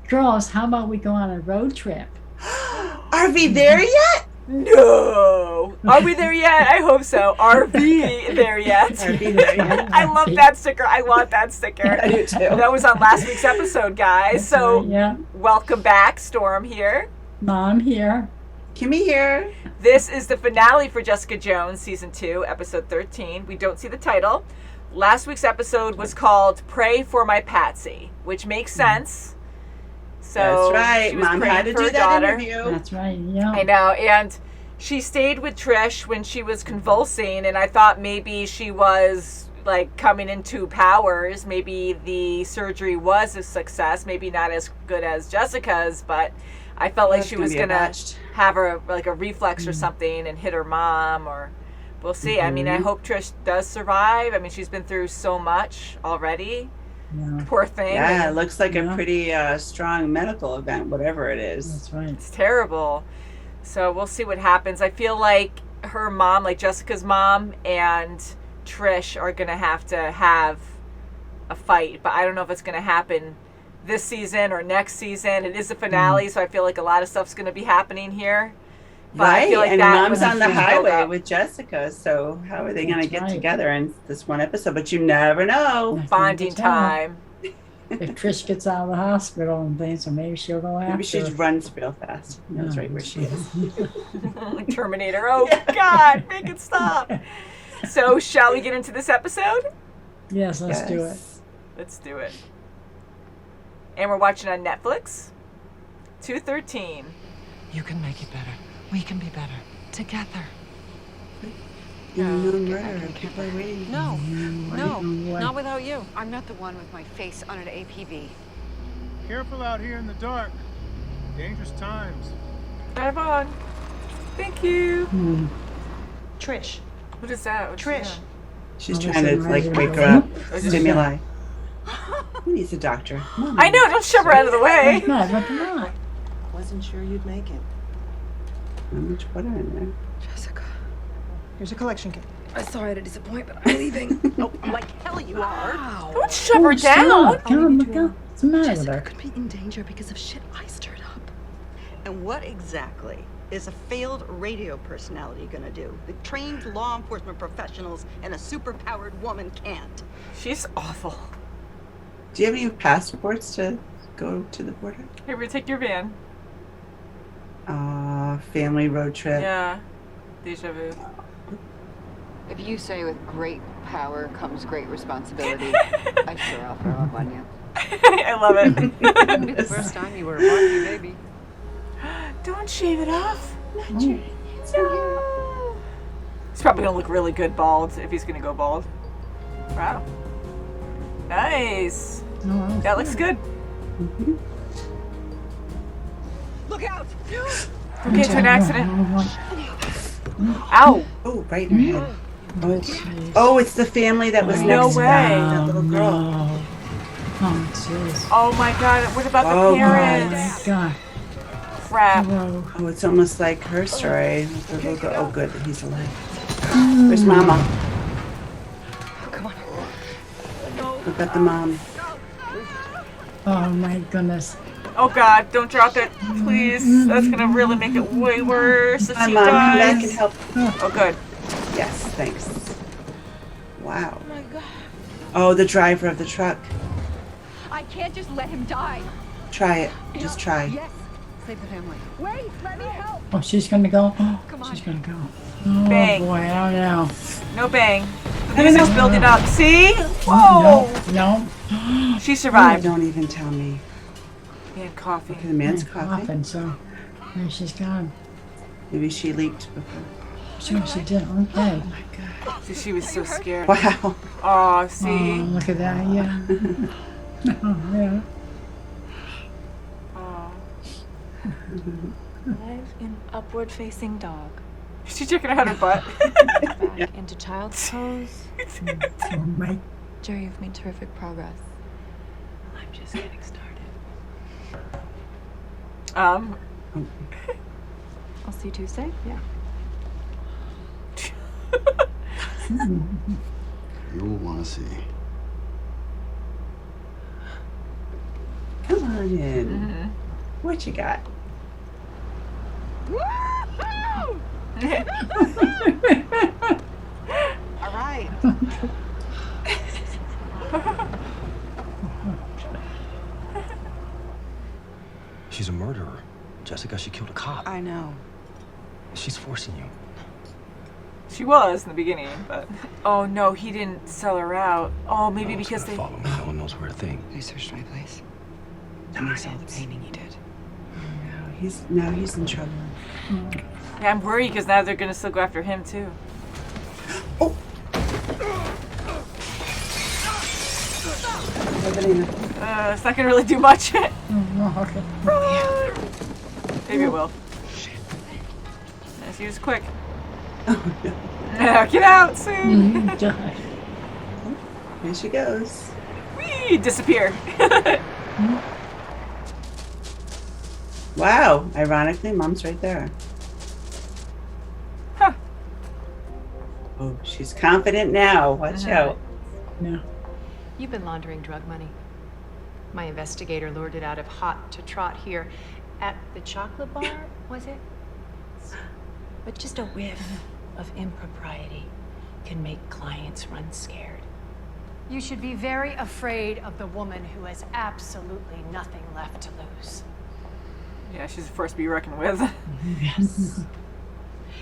Girls, how about we go on a road trip? Are we there yet? No. Are we there yet? I hope so. Are we there yet? Are we there yet? I love that sticker. I want that sticker. I do too. That was on last week's episode, guys. So Yeah. welcome back. Storm here. Mom here. Kimmy here. This is the finale for Jessica Jones, Season 2, Episode 13. We don't see the title. Last week's episode was called Pray for My Patsy, which makes sense. So That's right. she was Mom praying had to for do her that daughter. interview. That's right. Yeah. I know, and she stayed with Trish when she was convulsing, and I thought maybe she was like coming into powers. Maybe the surgery was a success, maybe not as good as Jessica's, but I felt like she was gonna have her like a reflex or something and hit her mom, or we'll see. I mean, I hope Trish does survive. I mean, she's been through so much already. Yeah. Poor thing. Yeah, it looks like a pretty strong medical event, whatever it is. That's right. It's terrible. So we'll see what happens. I feel like her mom, like Jessica's mom, and Trish are going to have a fight. But I don't know if it's going to happen this season or next season. It is the finale, so I feel like a lot of stuff's going to be happening here. But I Right, feel like and that Mom's was on the a huge highway build-up. with Jessica, so how are they going to That's get right. together in this one episode? But you never know. That's Bonding what I'm time. If Trish gets out of the hospital and things, so maybe she'll go after. Maybe she runs real fast. Who knows right where she is. Like Terminator. Oh, God, make it stop. So shall we get into this episode? Yes, let's do it. Let's do it. And we're watching on Netflix. 2:13. You can make it better. We can be better. Together. You're a known murderer. People are waiting. No, no, What? not without you. I'm not the one with my face on an APB. Careful out here in the dark. Dangerous times. Drive on. Thank you. Trish. What is that? What's Trish. that? She's Oh, trying to listen, like right wake here. her up. Or just- Stimuli. Who needs a doctor? Mom. I know. Don't shove her out of the way. No, but come on. Wasn't sure you'd make it. How much butter in there? Jessica. Here's a collection kit. I'm sorry to disappoint, but I'm leaving. Oh, like hell you are. Don't shove her Stop. down. Come on, look out. What's the matter with Jessica her? could be in danger because of shit I stirred up. And what exactly is a failed radio personality gonna do that trained law enforcement professionals and a superpowered woman can't? She's awful. Do you have any passports to go to the border? Here, we take your van. Family road trip. Yeah. Deja vu. If you say with great power comes great responsibility, I sure I'll throw up on you. I love it. Wouldn't be the first time you were a Barbie baby. Don't shave it off. No. He's probably gonna look really good bald if he's gonna go bald. Wow. Nice. Oh, That looks good. Look out! Don't get into an accident. Ow. Oh, right in her head. Oh, it's the family that was No next to way. that little girl. No. Oh, jeez. Oh my God. What about Oh, the parents? Oh, God. Crap. Whoa. Oh, it's almost like her story. The little girl. Oh, good, he's alive. Where's Mama? Come on. Look at the mom. Oh, my goodness. Oh God, don't drop it, please. That's gonna really make it way worse if Hi, she Mom. Come back and dies. help. Oh good. Yes, thanks. Wow. Oh my God. Oh, the driver of the truck. I can't just let him die. Try it. Just try. Yes. Save the family. Wait, let me help. Oh, she's going to go. Oh, Come on. she's going to go. Oh, Bang. boy. I don't know. No bang. The music's building up. See? Whoa! No. She Oh, survived. don't even tell me. And coffee. Look at the man's Yeah, coughing. so there she's gone. Maybe she leaked before. Sure, she did. Okay. See, she was so scared. Wow. Oh, see? Oh, look at that. Yeah. Oh, yeah. Oh. Live in upward facing dog. She's checking out her butt. Back into child's pose. Oh, my. Jeri, you've made terrific progress. I'm just getting started. Um. I'll see you Tuesday? Yeah. You'll want to see. Come on in. What you got? All right. She's a murderer. Jessica, she killed a cop. I know. She's forcing you. She was in the beginning, but oh no, he didn't sell her out. Oh, maybe No one's because gonna they. follow me. No one knows where to think. They searched my place. Darn I saw the it. painting he did. Now he's in trouble. Yeah, I'm worried because now they're gonna still go after him too. Oh. It's not gonna really do much. Okay. Maybe it will. Yes, he was quick. Oh, no. Get out soon. Here she goes. Whee! Disappear. Wow. Ironically, Mom's right there. Huh. Oh, she's confident now. Watch out. No. You've been laundering drug money. My investigator lured it out of hot to trot here at the chocolate bar, was it? But just a whiff of impropriety can make clients run scared. You should be very afraid of the woman who has absolutely nothing left to lose. Yeah, she's a force to be reckoned with. Yes.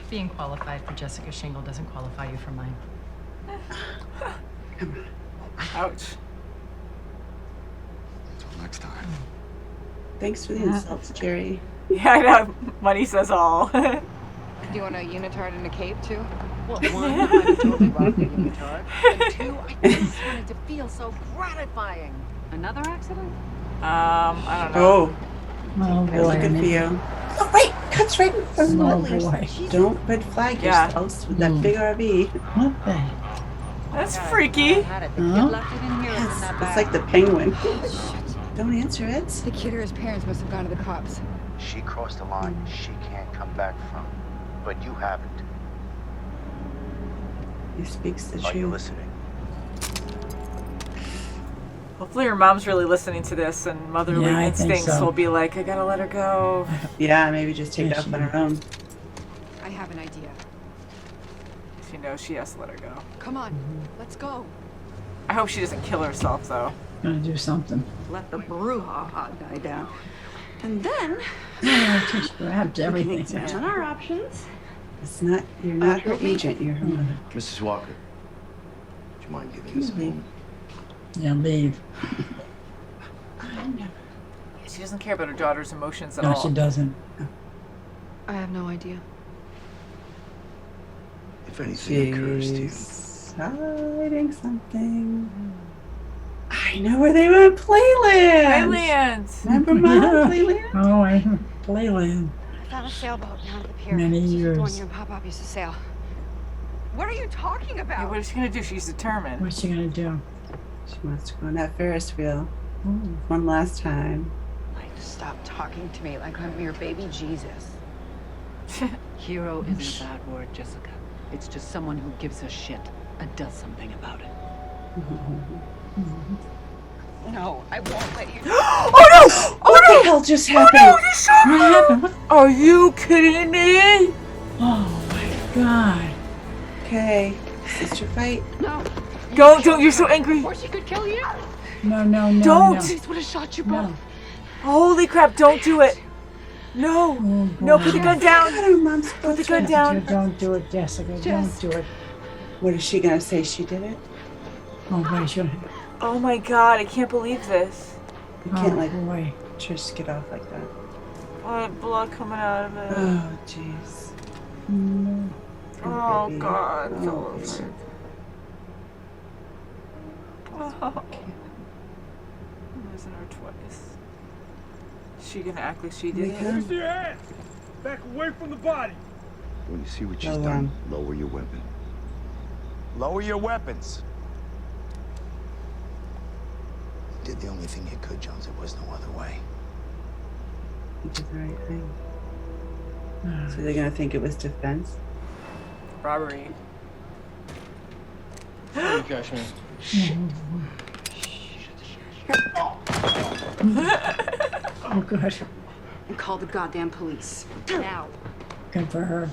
Being qualified for Jessica Shingle doesn't qualify you for mine. Ouch. Until next time. Thanks for the insults, Jeri. Yeah, I know. Money says all. Do you want a unitard and a cape too? Well, one, I would totally rock the unitard. And two, I just wanted to feel so gratifying. Another accident? I don't know. Oh They're boy. looking for you. Oh, wait! Cuts right in front of Oh the boy. Don't red flag Yeah. yourselves with that big RV. What the? That's freaky. Had it. Huh? Left it in here. Yes, Isn't that it's bad? like the penguin. Don't answer it. The kid or his parents must have gone to the cops. She crossed the line she can't come back from, but you haven't. He speaks the Are you truth. listening? Hopefully her mom's really listening to this and motherly Yeah, I think instincts so. will be like, I gotta let her go. Yeah, maybe just take Yeah, it off she on her own. I have an idea. She knows she has to let her go. Come on, let's go. I hope she doesn't kill herself though. Gonna do something. Let the brouhaha die down. And then, Oh, just grabbed everything. on our options. It's not. You're not her agent. You're her mother. Mrs. Walker, would you mind giving us a Leave. moment? Yeah, leave. Yeah, she doesn't care about her daughter's emotions at No, all. she doesn't. I have no idea. If anything occurs to you. She's hiding something. I know where they went. Playland. Playland. Remember Mom? Playland? Oh, I Playland. I found a sailboat down at the pier. Many It's just the one years. you and Pop-Pop used to sail. What are you talking Yeah, about? what is she gonna do? She's determined. What's she gonna do? She wants to go on that Ferris wheel Ooh. one last time. Like, stop talking to me like I'm your baby Jesus. Hero isn't a bad word, Jessica. It's just someone who gives a shit and does something about it. No, I won't let you. Oh no! Oh What no! the hell just Oh happened? no! He shot What her! happened? What? Are you kidding me? Oh my God. Okay, sister fight. No. Don't! You're so angry. Or she could kill you. No, no, no. Don't. No. This would have shot you No. both. Holy crap! Don't do it. No! Oh, No! boy. Put the gun God, down. her mom's Put the supposed gun to- down. Don't do it, Jessica. Jess. Don't do it. What is she gonna say? She did it? Oh boy, she. Oh my God! I can't believe this. You can't Oh let boy. Trish get off like that. Oh, blood coming out of it. Oh, jeez. No. Oh baby. God! It's all Oh, over. baby. Oh. I'm losing her twice. Is she gonna act like she did it? Because- Your hands! Back away from the body! When you see what she's No, done, lower your weapon. Lower your weapons. You did the only thing you could, Jones. There was no other way. You did the right thing. So they're gonna think it was defense? Robbery. Sorry, Cashman. Oh, good. And call the goddamn police. Now. Good for her.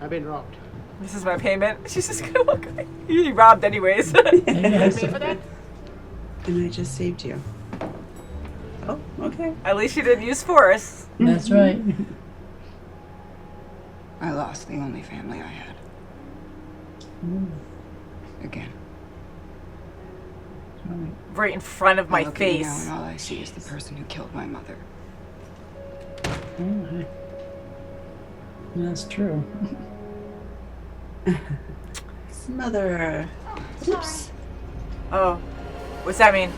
I've been robbed. This is my payment. She's just gonna walk away. You robbed anyways. Yes. Pay for that? And I just saved you. Oh, okay. At least she didn't use force. That's right. I lost the only family I had. Again. Right in front of my I look at you now face. and all I see is the person who killed my mother. Oh, that's true. Mother. Oops. Oh, what's that mean?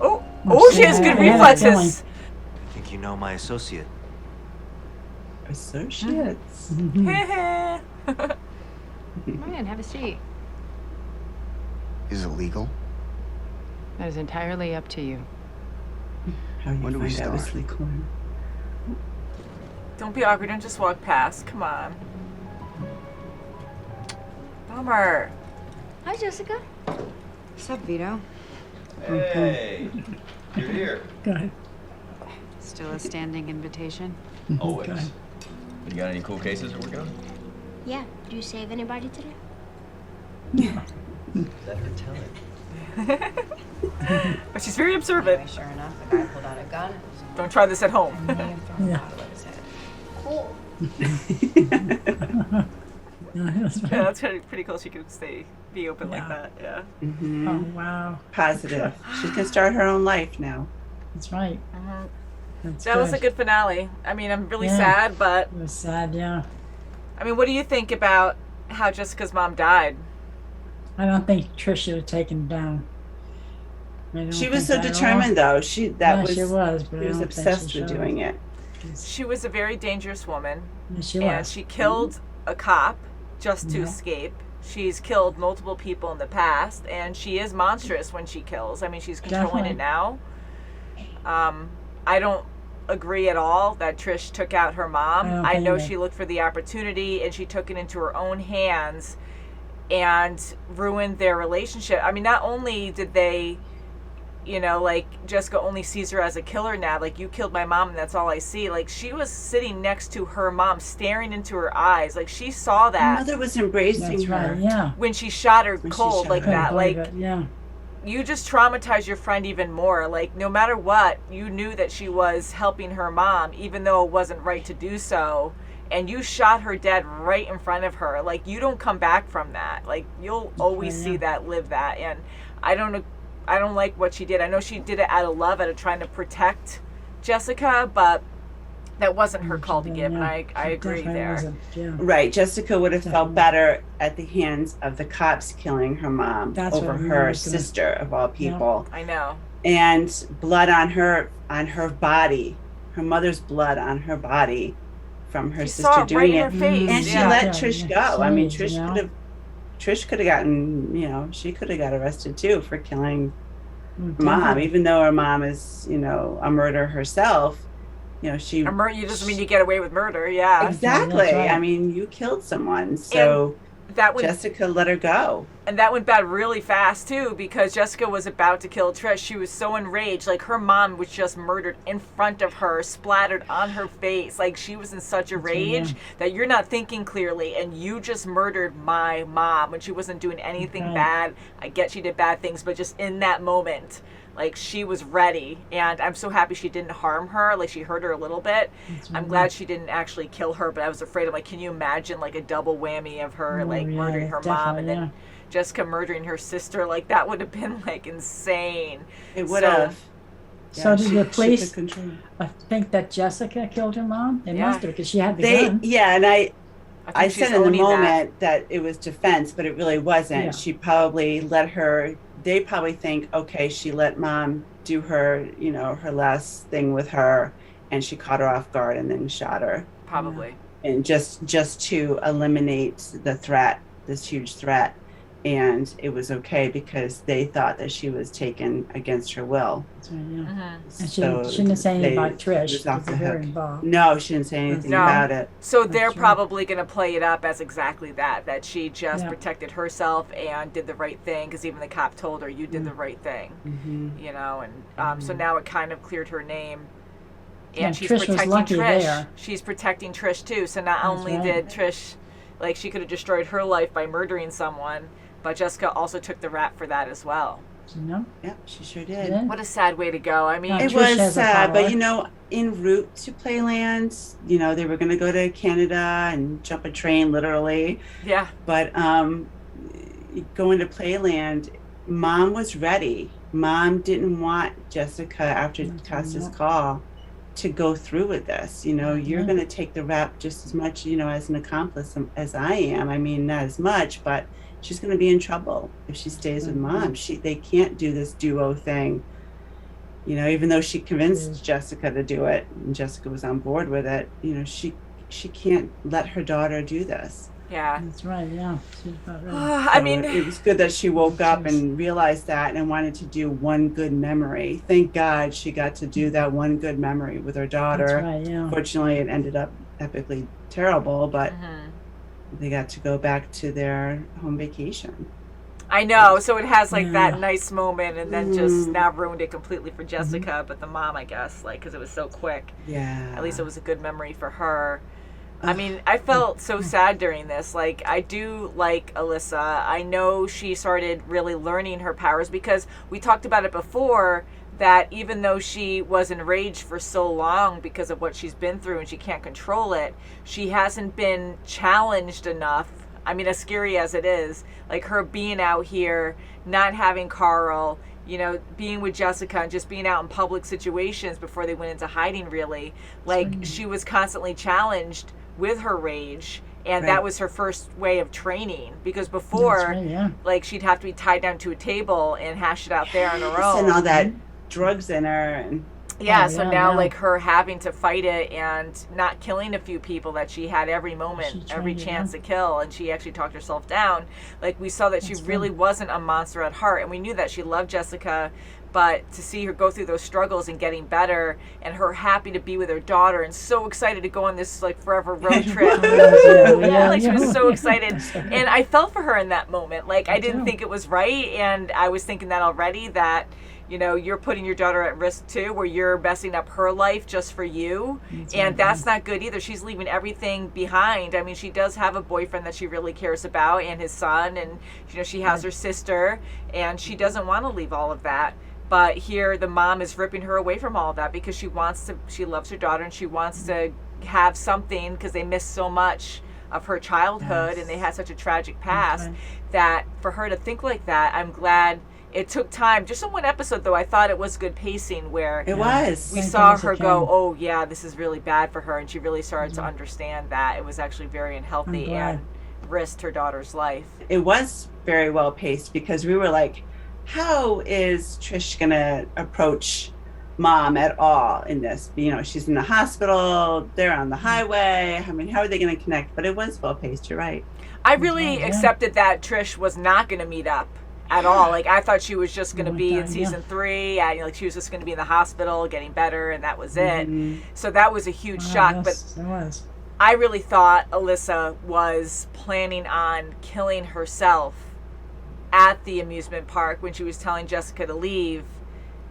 Oh, oh, she has good reflexes. I think you know my associate. Associates. Come on, have a seat. Is it legal? That is entirely up to you. How you When do we find out start? Wesley Corn. Don't be awkward. Don't just walk past. Come on. Bummer. Hi, Jessica. What's up, Vito? Hey, you're here. Good. Still a standing invitation? Always. Good. You got any cool cases you're working on? Yeah, did you save anybody today? Let her tell it. But she's very observant. Sure enough, the guy pulled out a gun. Don't try this at home. Yeah. Cool. That's right. Yeah, that's pretty cool. She could be open like Yeah. that. Yeah. Mm-hmm. Oh, wow. Positive. She can start her own life now. That's right. That's That was a good finale. I mean, I'm really sad, but It was sad, yeah. I mean, what do you think about how Jessica's mom died? I don't think Trish should have taken it down. I don't She was so think that at all. determined, though. She Yeah, was. she was, but I She was don't think obsessed she with showed doing it. She was a very dangerous woman. Yeah, she And was. she killed a cop just to Yeah. escape. She's killed multiple people in the past, and she is monstrous when she kills. I mean, she's controlling Definitely. it now. I don't agree at all that Trish took out her mom. I don't I think know either. she looked for the opportunity, and she took it into her own hands and ruined their relationship. I mean, not only did they, you know, like, Jessica only sees her as a killer now. Like, you killed my mom and that's all I see. Like, she was sitting next to her mom, staring into her eyes. Like, she saw Her that mother was embracing That's her. right, yeah. when she shot her When she cold shot like her. that. Couldn't Like, believe it, yeah. you just traumatize your friend even more. Like, no matter what, you knew that she was helping her mom, even though it wasn't right to do so. And you shot her dead right in front of her. Like, you don't come back from that. Like, you'll always right, see yeah. that, live that. And I don't like what she did. I know she did it out of love, out of trying to protect Jessica, but that wasn't her call to give. And I agree there. Yeah. Right. Jessica would have felt Definitely. better at the hands of the cops killing her mom That's over what we her were gonna- sister of all people. I know. And blood on her body. Her mother's blood on her body from her She sister saw it doing right in it. her face. And she Yeah. let Yeah, Trish yeah, go. I mean, she was, you know. Trish could have gotten, you know, she could have got arrested too for killing Mm, her mom, definitely. even though her mom is, you know, a murderer herself. You know, she You doesn't mean you get away with murder. Yeah. exactly. That's right. I mean, you killed someone, so That would Jessica let her go. And that went bad really fast too, because Jessica was about to kill Trish. She was so enraged. Like, her mom was just murdered in front of her, splattered on her face. Like, she was in such a rage that you're not thinking clearly, and you just murdered my mom when she wasn't doing anything Right. bad. I get she did bad things, but just in that moment, like, she was ready. And I'm so happy she didn't harm her. Like, she hurt her a little bit. I'm glad she didn't actually kill her, but I was afraid. I'm like, can you imagine, like, a double whammy of her, like, yeah, murdering her mom and definitely, then Jessica murdering her sister? Like, that would have been, like, insane. It would have. So did the police took control. think that Jessica killed her mom? They Yeah. must have, because she had the gun. Yeah, and I think she's said in the owning that. moment that it was defense, but it really wasn't. Yeah. She probably let her. They probably think, okay, she let mom do her, you know, her last thing with her, and she caught her off guard and then shot her, Probably. and just to eliminate the threat, this huge threat. and it was okay because they thought that she was taken against her will. That's right, yeah. Mm-hmm. And she shouldn't have said anything about Trish. was off the because they're hook. involved. No, she didn't say anything No. about it. So they're That's right. probably going to play it up as exactly that she just Yeah. protected herself and did the right thing, because even the cop told her, you did the right thing, you know, and so now it kind of cleared her name. And Yeah, she's Trish was protecting lucky Trish. there. She's protecting Trish too. So not That's only right. did Trish, like, she could have destroyed her life by murdering someone, but Jessica also took the rap for that as well. No? Yeah, she sure did. Yeah. What a sad way to go. I mean, Yeah. It Trish was has a sad, power. but you know, en route to Playland, you know, they were going to go to Canada and jump a train, literally. yeah. But going to Playland, Mom was ready. Mom didn't want Jessica, after Costa's call, to go through with this. You know, you're going to take the rap just as much, you know, as an accomplice as I am. I mean, not as much, but she's going to be in trouble if she stays with Mom. They can't do this duo thing. You know, even though she convinced Jessica to do it, and Jessica was on board with it, you know, she can't let her daughter do this. Yeah. That's right, yeah. She's about right. I So mean, it was good that she woke up and realized that and wanted to do one good memory. Thank God she got to do that one good memory with her daughter. That's right, yeah. Fortunately, it ended up epically terrible, but they got to go back to their home vacation. I know. So it has like Yeah. that nice moment, and then just now ruined it completely for Jessica. But the mom, I guess, like, because it was so quick. Yeah. At least it was a good memory for her. I mean, I felt so sad during this. Like, I do like Alyssa. I know she started really learning her powers, because we talked about it before, that even though she was enraged for so long because of what she's been through and she can't control it, she hasn't been challenged enough. I mean, as scary as it is, like her being out here, not having Carl, you know, being with Jessica and just being out in public situations before they went into hiding, really. Like, she was constantly challenged with her rage, and that was her first way of training, because before, like, she'd have to be tied down to a table and hash it out there on her own. And all that drugs in her. And so now, like, her having to fight it and not killing a few people that she had every moment, every chance to kill, and she actually talked herself down. Like, we saw that she really wasn't a monster at heart, and we knew that she loved Jessica, but to see her go through those struggles and getting better, and her happy to be with her daughter and so excited to go on this, like, forever road trip. Like, she was so excited. And I felt for her in that moment. Like, I didn't think it was right, and I was thinking that already, that, you know, you're putting your daughter at risk too, where you're messing up her life just for you. And that's not good either. She's leaving everything behind. I mean, she does have a boyfriend that she really cares about, and his son, and, you know, she has her sister, and she doesn't want to leave all of that. But here the mom is ripping her away from all of that, because she loves her daughter, and she wants to have something, because they missed so much of her childhood, and they had such a tragic past, that for her to think like that, I'm glad it took time. Just in one episode, though, I thought it was good pacing, where we saw her go, oh yeah, this is really bad for her, and she really started to understand that it was actually very unhealthy and risked her daughter's life. It was very well paced, because we were like, how is Trish gonna approach Mom at all in this? You know, she's in the hospital, they're on the highway. I mean, how are they gonna connect? But it was well paced, you're right. I really accepted that Trish was not gonna meet up at all. Like, I thought she was just gonna be in season 3, and, like, she was just gonna be in the hospital getting better, and that was it. So that was a huge shock. But It was. I really thought Alyssa was planning on killing herself at the amusement park when she was telling Jessica to leave.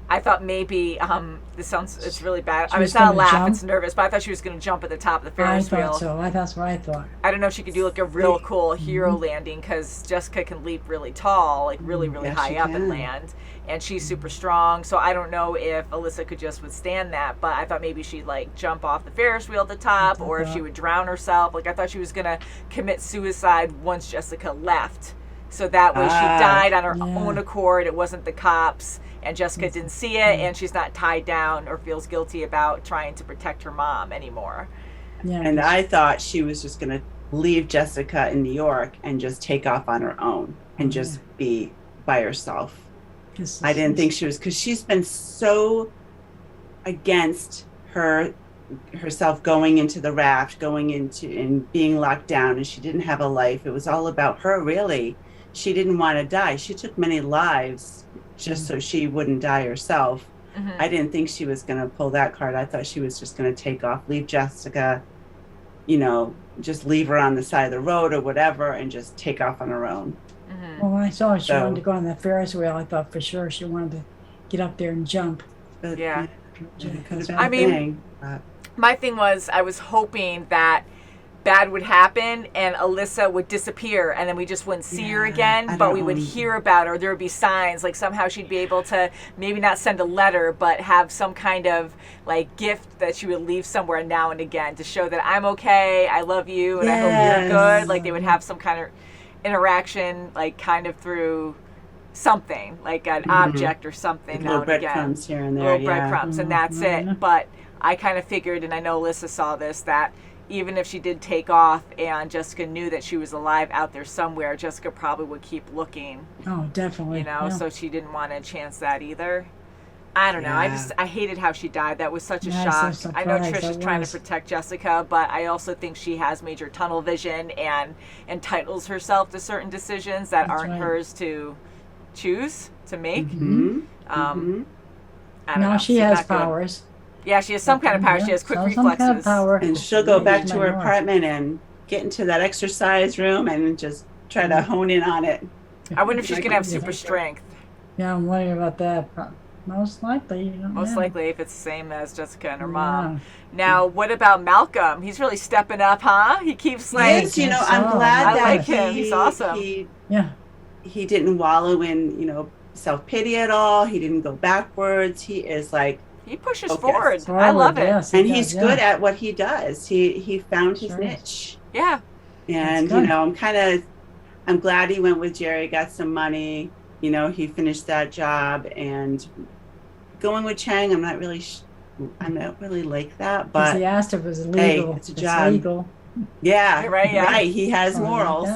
I thought maybe, it's really bad. I mean, it's not a laugh, it's nervous, but I thought she was going to jump at the top of the Ferris wheel. I thought so. That's what I thought. I don't know if she could do, like, a real cool hero landing, because Jessica can leap really tall, like, really, really high up and land. And she's super strong, so I don't know if Alyssa could just withstand that, but I thought maybe she'd, like, jump off the Ferris wheel at the top, or if she would drown herself. Like, I thought she was going to commit suicide once Jessica left. So that way she died on her own accord. It wasn't the cops, and Jessica didn't see it, and she's not tied down or feels guilty about trying to protect her mom anymore. And I thought she was just going to leave Jessica in New York and just take off on her own and just be by herself. I didn't think she was, because she's been so against herself going into the raft, going into and being locked down, and she didn't have a life. It was all about her, really. she didn't want to die. She took many lives just so she wouldn't die herself. I didn't think she was going to pull that card. I thought she was just going to take off, leave Jessica, you know, just leave her on the side of the road or whatever and just take off on her own. Well, when I saw she wanted to go on the Ferris wheel, I thought for sure she wanted to get up there and jump. But, Yeah. I mean, my thing was I was hoping that bad would happen and Alyssa would disappear and then we just wouldn't see her again, but we would hear about her. There would be signs, like somehow she'd be able to maybe not send a letter, but have some kind of like gift that she would leave somewhere now and again to show that I'm okay, I love you, and I hope you're good. Like they would have some kind of interaction, like kind of through something, like an object or something like now little and again. breadcrumbs here and there, little breadcrumbs, and that's it. But I kind of figured, and I know Alyssa saw this, that even if she did take off and Jessica knew that she was alive out there somewhere, Jessica probably would keep looking. Oh, definitely. You know, so she didn't want to chance that either. I don't know. I hated how she died. That was such a shock. So I know Trish is trying to protect Jessica, but I also think she has major tunnel vision and entitles herself to certain decisions that aren't hers to choose, to make. I don't know. She has powers. Yeah, she has some kind of power. She has quick reflexes. Kind of power. And she'll go back to her apartment and get into that exercise room and just try to hone in on it. I wonder if she's going to have super strength. Yeah, I'm wondering about that. Most likely. You know, Most likely, if it's the same as Jessica and her mom. Now, what about Malcolm? He's really stepping up, huh? He keeps like... Yes, you know, I'm glad that I like him. He's awesome. He didn't wallow in, you know, self-pity at all. He didn't go backwards. He is like... He pushes forward. I love it. Yes, and he's good at what he does. He found his niche. Yeah. And, you know, I'm glad he went with Jeri, got some money. You know, he finished that job. And going with Cheng, I'm not really like that. But he asked if it was legal. Hey, it's a job. Legal. Yeah, right. He has morals.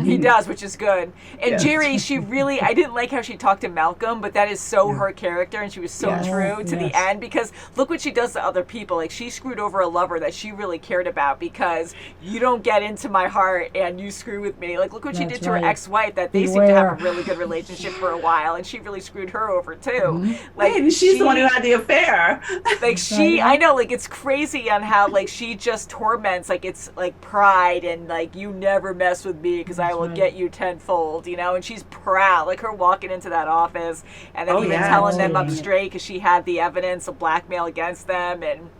He does, which is good. And Jeri, she really, I didn't like how she talked to Malcolm, but that is so her character, and she was so true to the end, because look what she does to other people. Like, she screwed over a lover that she really cared about, because you don't get into my heart and you screw with me. Like, look what she did to her ex-wife, that they seemed to have a really good relationship for a while, and she really screwed her over too. Like, and she's the one who had the affair. Like, I know, like, it's crazy on how, like, she just torments, like, it's like pride and like, you never mess with me because I will get you tenfold, you know. And she's proud, like her walking into that office and then even telling them up straight because she had the evidence of blackmail against them, and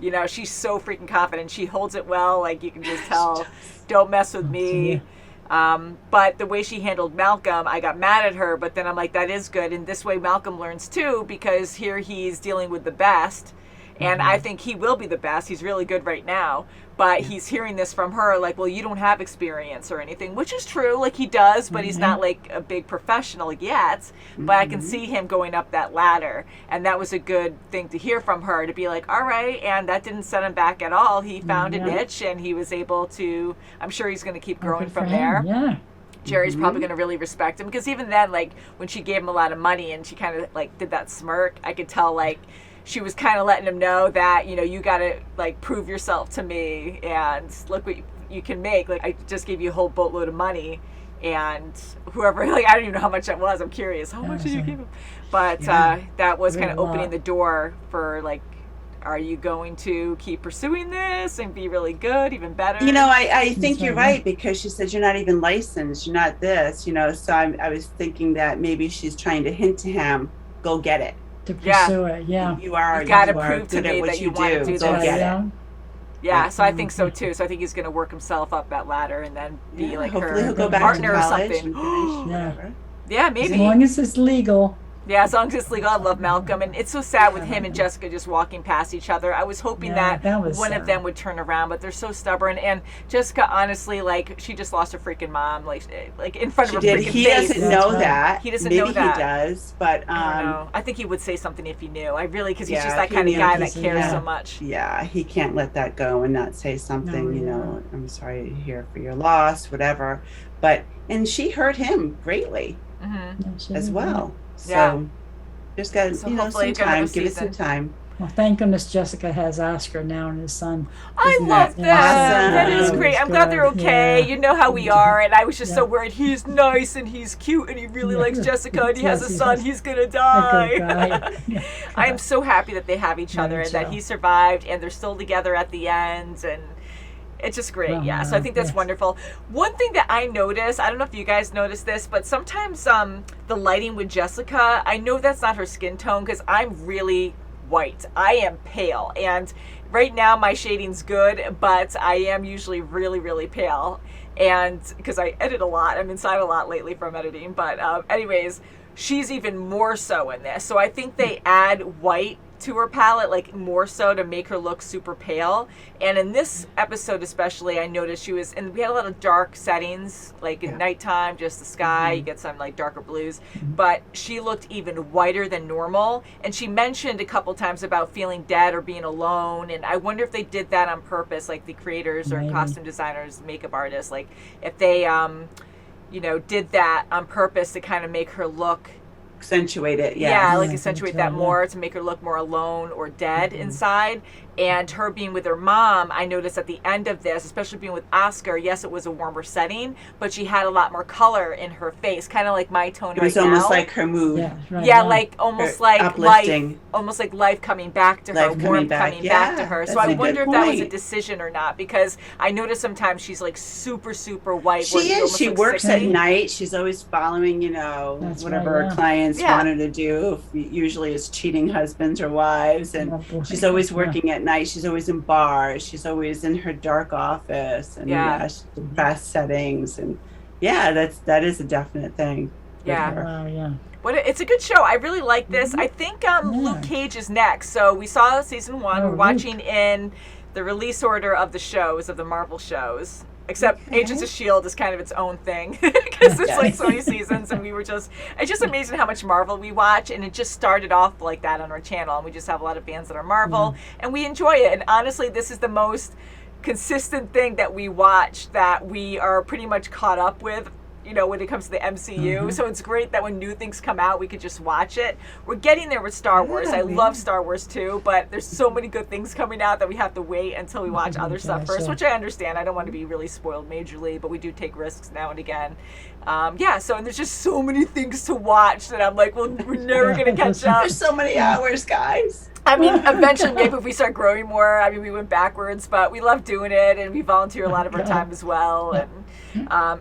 you know, she's so freaking confident. She holds it well, like you can just tell, don't mess with me. But the way she handled Malcolm, I got mad at her, but then I'm like, that is good. And this way Malcolm learns too, because here he's dealing with the best. And I think he will be the best. He's really good right now. But he's hearing this from her, like, well, you don't have experience or anything, which is true. Like, he does, but he's not, like, a big professional yet. But I can see him going up that ladder. And that was a good thing to hear from her, to be like, all right. And that didn't set him back at all. He found a niche, and he was able to, I'm sure he's going to keep growing from there. Yeah. Jeri's probably going to really respect him. Because even then, like, when she gave him a lot of money and she kind of, like, did that smirk, I could tell, like, she was kind of letting him know that, you know, you got to, like, prove yourself to me and look what you can make. Like, I just gave you a whole boatload of money, and whoever, like, I don't even know how much that was. I'm curious. How much did you give him? But that was kind of opening the door for, like, are you going to keep pursuing this and be really good, even better? You know, I think you're right, because she said you're not even licensed, you're not this, you know. So I was thinking that maybe she's trying to hint to him, go get it. To pursue it, You are. You got to prove to me that you want to do this. Go get it. Yeah, so I think so too. So I think he's going to work himself up that ladder and then be like hopefully her he'll go back partner to or college something. Yeah, maybe. As long as it's legal. Yeah, as long as it's legal. I love Malcolm. And it's so sad with him and Jessica just walking past each other. I was hoping that one of them would turn around, but they're so stubborn. And Jessica, honestly, like, she just lost her freaking mom, like in front of her freaking face. He doesn't know that. He doesn't Maybe know that. He does, but I don't know. I think he would say something if he knew. I really, because he's just that kind of guy that cares so much. Yeah, he can't let that go and not say something. You know, I'm sorry to hear for your loss, whatever. But and she hurt him greatly as well. So just got some time. Give it some time. Well, thank goodness Jessica has Oscar now and his son. I love that. That is awesome? great. I'm glad they're okay. Yeah. You know how we are, and I was just so worried. He's nice and he's cute and he really likes Jessica and he has a son. He's gonna die. I'm so happy that they have each other and that he survived and they're still together at the end, and it's just great. Yeah, so I think that's wonderful. One thing that I noticed, I don't know if you guys noticed this, but sometimes the lighting with Jessica, I know that's not her skin tone because I'm really white. I am pale, and right now my shading's good, but I am usually really, really pale, and because I edit a lot, I'm inside a lot lately from editing, but anyways, she's even more so in this. So I think they add white to her palette, like more so to make her look super pale. And in this episode especially, I noticed she was, and we had a lot of dark settings, like at nighttime, just the sky, you get some like darker blues, but she looked even whiter than normal. And she mentioned a couple times about feeling dead or being alone, and I wonder if they did that on purpose, like the creators or costume designers, makeup artists, like if they you know, did that on purpose to kind of make her look, accentuate it, accentuate that more to make her look more alone or dead inside. And her being with her mom, I noticed at the end of this, especially being with Oscar, yes, it was a warmer setting, but she had a lot more color in her face, kind of like my tone right now. It was almost like her mood. Like almost like uplifting. Life, almost like life coming back to her, warmth coming back to her. So I wonder if that was a decision or not, because I noticed sometimes she's like super, super white. She is. She works at night. She's always following, you know, whatever her clients want her to do. Usually it's cheating husbands or wives, and she's always working at night. She's always in bars. She's always in her dark office, and depressed settings, and that is a definite thing. But it's a good show. I really like this. I think Luke Cage is next. So we saw season 1. We're watching in the release order of the shows, of the Marvel shows. Except Agents of S.H.I.E.L.D. is kind of its own thing because it's like so many seasons, and it's just amazing how much Marvel we watch, and it just started off like that on our channel, and we just have a lot of fans that are Marvel, and we enjoy it. And honestly, this is the most consistent thing that we watch that we are pretty much caught up with, you know, when it comes to the MCU. So it's great that when new things come out, we could just watch it. We're getting there with Star Wars. I love Star Wars too, but there's so many good things coming out that we have to wait until we watch other stuff first, which I understand. I don't want to be really spoiled majorly, but we do take risks now and again. So and there's just so many things to watch that I'm like, well, we're never going to catch up. There's so many hours, guys. I mean, eventually, maybe if we start growing more, I mean, we went backwards, but we love doing it, and we volunteer a lot of our time as well, and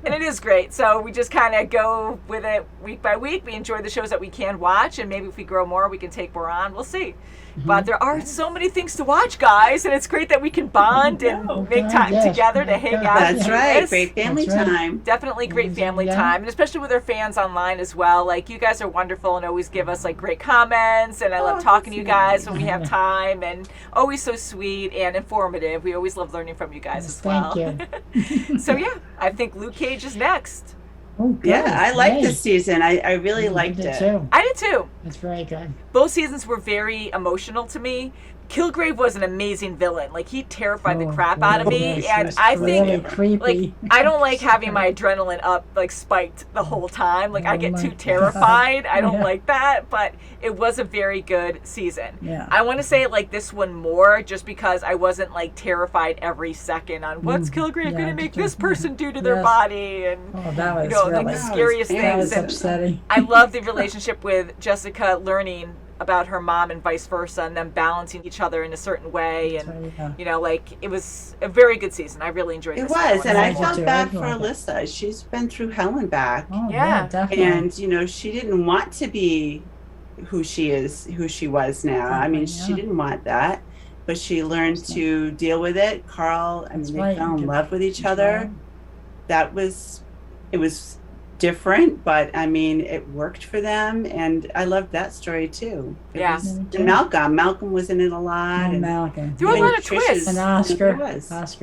it is great. So we just kind of go with it week by week. We enjoy the shows that we can watch, and maybe if we grow more, we can take more on. We'll see. But there are so many things to watch, guys, and it's great that we can bond and make time together to hang out. That's right. Great family time. Definitely great family time, and especially with our fans online as well. Like, you guys are wonderful and always give us like great comments, and I love talking to you guys when we have time, and always so sweet and informative. We always love learning from you guys as well. Thank you. So I think Luke Cage is next. Oh, I like this season. I really liked it. Too. I did too. It's very good. Both seasons were very emotional to me. Kilgrave was an amazing villain. Like, he terrified the crap out of me, and I think, like, I don't like having my adrenaline up, like, spiked the whole time. Like, I get too terrified. I don't like that, but it was a very good season. I want to say it like this one more, just because I wasn't, like, terrified every second on what's Kilgrave going to make this person do to their body, and, that was you know, really, like, the scariest things. That was and upsetting. I love the relationship with Jessica learning about her mom and vice versa, and them balancing each other in a certain way, and you know, like, it was a very good season. I really enjoyed it. It was, and I felt bad for Alyssa. She's been through hell and back. Definitely. And you know, she didn't want to be who she was now. I mean, she didn't want that, but she learned to deal with it. Carl, I mean, they fell in love with each other. It was different, but I mean, it worked for them, and I loved that story too. And Malcolm was in it a lot. Malcolm. There were a lot of twists. And Oscar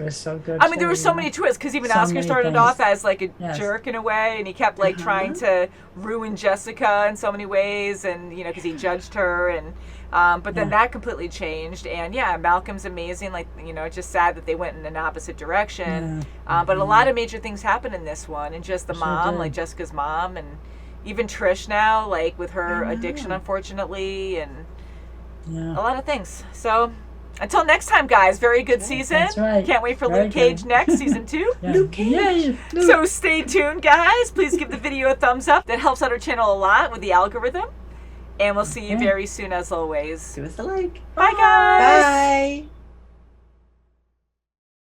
is so good. I mean, there were so many twists, because even Oscar started off as like a jerk in a way, and he kept like trying to ruin Jessica in so many ways, and you know, because he judged her, and but then that completely changed, and Malcolm's amazing. Like, you know, it's just sad that they went in an opposite direction. But a lot of major things happened in this one, and just the mom, like Jessica's mom, and even Trish now, like with her addiction, unfortunately, and Yeah. a lot of things. So until next time, guys, very good season. That's right. Can't wait for Very Luke Cage good. next, season 2. Yeah. Luke Cage. Yay, Luke. So stay tuned, guys. Please give the video a thumbs up. That helps out our channel a lot with the algorithm. And we'll see you very soon, as always. Give us a like. Bye, guys. Bye.